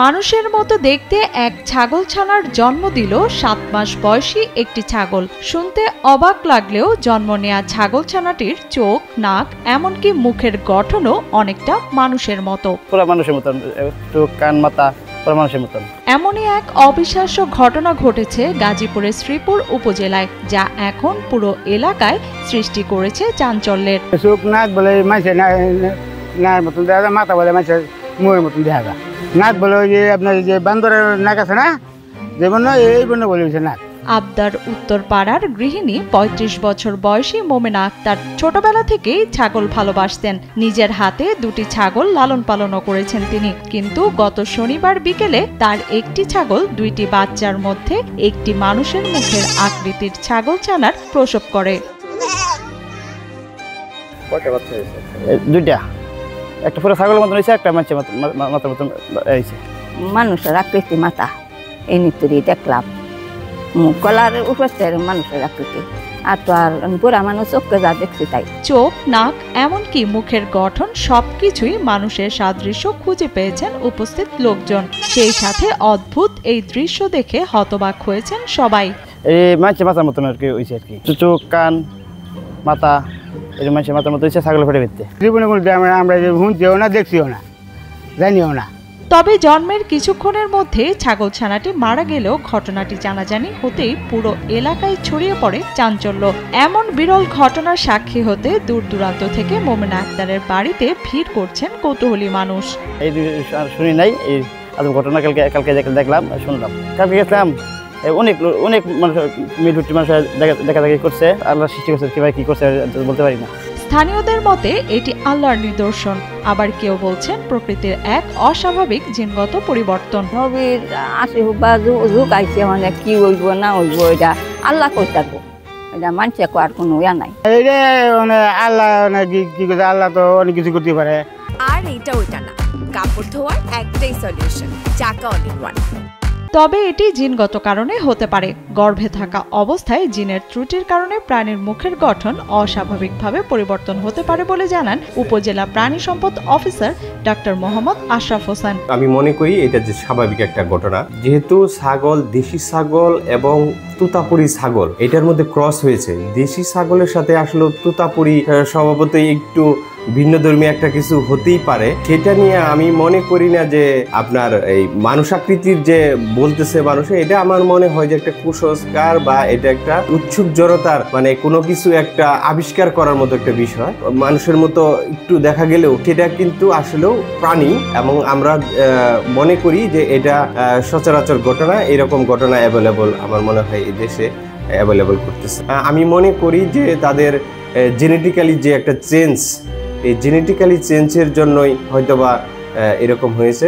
মানুষের মতো দেখতে এক ছাগলছানার জন্ম দিল 7 মাস বয়সী একটি ছাগল। শুনতে অবাক লাগলেও জন্ম নেয়া ছাগলছানাটির চোখ, নাক, এমনকি মুখের গঠনও অনেকটা মানুষের মতো। পুরো মানুষের মতন, চোখ, কান, মাথা পুরো মানুষের মতন। এমনই এক অবিশ্বাস্য ঘটনা ঘটেছে গাজীপুরের শ্রীপুর উপজেলায়, যা এখন পুরো এলাকায় সৃষ্টি করেছে চাঞ্চল্যের। চোখ, নাক বলে মানুষের নাক মতন দেখা যায়, মাথা বলে মানুষের মুখের মতন দেখা যায়। নাক বলে ওই যে আপনার যে বান্দরের নাক আছে না, যেমন এই বন্য বলে নাক। আবদার উত্তরপাড়ার গৃহিণী ৩৫ বছর বয়সী মোমেনা আক্তার ছোটবেলা থেকেই ছাগল ভালোবাসতেন। নিজের হাতে 2টি ছাগল লালন পালনও করেছেন তিনি। কিন্তু গত শনিবার বিকেলে তার একটি ছাগল 2টি বাচ্চার মধ্যে একটি মানুষের মুখের আকৃতির ছাগলছানার প্রসব করে। দুইটা, একটা পুরো ছাগলের মতন হয়েছে, একটা মাছের মাথার মতন হয়েছে। মানুষের আকৃতি মাথা এই নিতুরি দেখলাম, মুখ গলার উপস্থিত মানুষের আকৃতি, আর তো আর পুরা মানুষ চোখকে যা দেখছি তাই। চোখ, নাক, এমনকি মুখের গঠন সবকিছুই মানুষের সাদৃশ্য খুঁজে পেয়েছেন উপস্থিত লোকজন। সেই সাথে অদ্ভুত এই দৃশ্য দেখে হতবাক হয়েছেন সবাই। এই মাছের মাথার মতন আর কি হয়েছে আর কি, চোখ, কান, মাথা এই মাছের মাথার মতো হয়েছে ছাগলের ফেটে ফেলতে। জীবনে কোনো আমরা শুনছিও না, দেখছিও না, জানিও না। তবে জন্মের কিছুক্ষণের মধ্যে ছাগলছানাটি মারা গেলেও ঘটনাটি জানাজানি হতেই পুরো এলাকায় ছড়িয়ে পড়ে চাঞ্চল্য। এমন বিরল ঘটনার সাক্ষী হতে দূর দূরান্ত থেকে মোমেনা আক্তারের বাড়িতে ভিড় করছেন কৌতূহলী মানুষ। এই শুনি নাই, এই ঘটনা কালকে দেখলাম, শুনলাম। কালকে গেছিলাম, অনেক মানুষ মিলুটি মানুষ দেখা করছে। আল্লাহ সৃষ্টি করছে, কিভাবে কি করছে বলতে পারি না। স্থানীয়দের মতে এটি আল্লাহর নিদর্শন, আবার কেউ বলছেন প্রকৃতির এক অস্বাভাবিক জিনগত পরিবর্তন। নবীর আশীর্বাদ যুগ আইছে, মানে কি হইব না হইব এটা আল্লাহ কই থাকবো, এটা মানছে আর কোনো ইয়া নাই। এইটা মানে আল্লাহ কি করছে, আল্লাহ তো অনেক কিছু করতে পারে। আর এটা ওইটা না, কাপড় ধোয়ার একটাই সলিউশন, চাকা অল ইন ওয়ান। তবে এটি জিনগত কারণে হতে পারে। গর্ভে থাকা অবস্থায় জিনের ত্রুটির কারণে প্রাণীর মুখের গঠন অস্বাভাবিকভাবে পরিবর্তন হতে পারে বলে জানান উপজেলা প্রাণী সম্পদ অফিসার ডাক্তার মোহাম্মদ আশরাফ হোসেন। আমি মনে করি এটা যে স্বাভাবিক একটা ঘটনা, যেহেতু ছাগল দেশি ছাগল এবং তুতাপুরি ছাগল এটার মধ্যে ক্রস হয়েছে। দেশি ছাগলের সাথে আসলে তুতাপুরি স্বভাবতই একটু ভিন্ন ধর্মী একটা কিছু হতেই পারে। সেটা নিয়ে আমি মনে করি না যে আপনার এই মানুষ আকৃতির যে বলতেছে মানুষে, এটা আমার মনে হয় যে একটা কুসংস্কার বা এটা একটা উৎসুক জড়তার, মানে কোনো কিছু একটা আবিষ্কার করার মতো একটা বিষয়। মানুষের মতো একটু দেখা গেলেও সেটা কিন্তু আসলেও প্রাণী, এবং আমরা মনে করি যে এটা সচরাচর ঘটনা। এরকম ঘটনা অ্যাভেলেবল আমার মনে হয় এই দেশে অ্যাভেলেবল করতেছে। আমি মনে করি যে তাদের জেনেটিক্যালি যে একটা চেঞ্জ, এই জেনেটিক্যালি চেঞ্জের জন্যই হয়তোবা এরকম হয়েছে।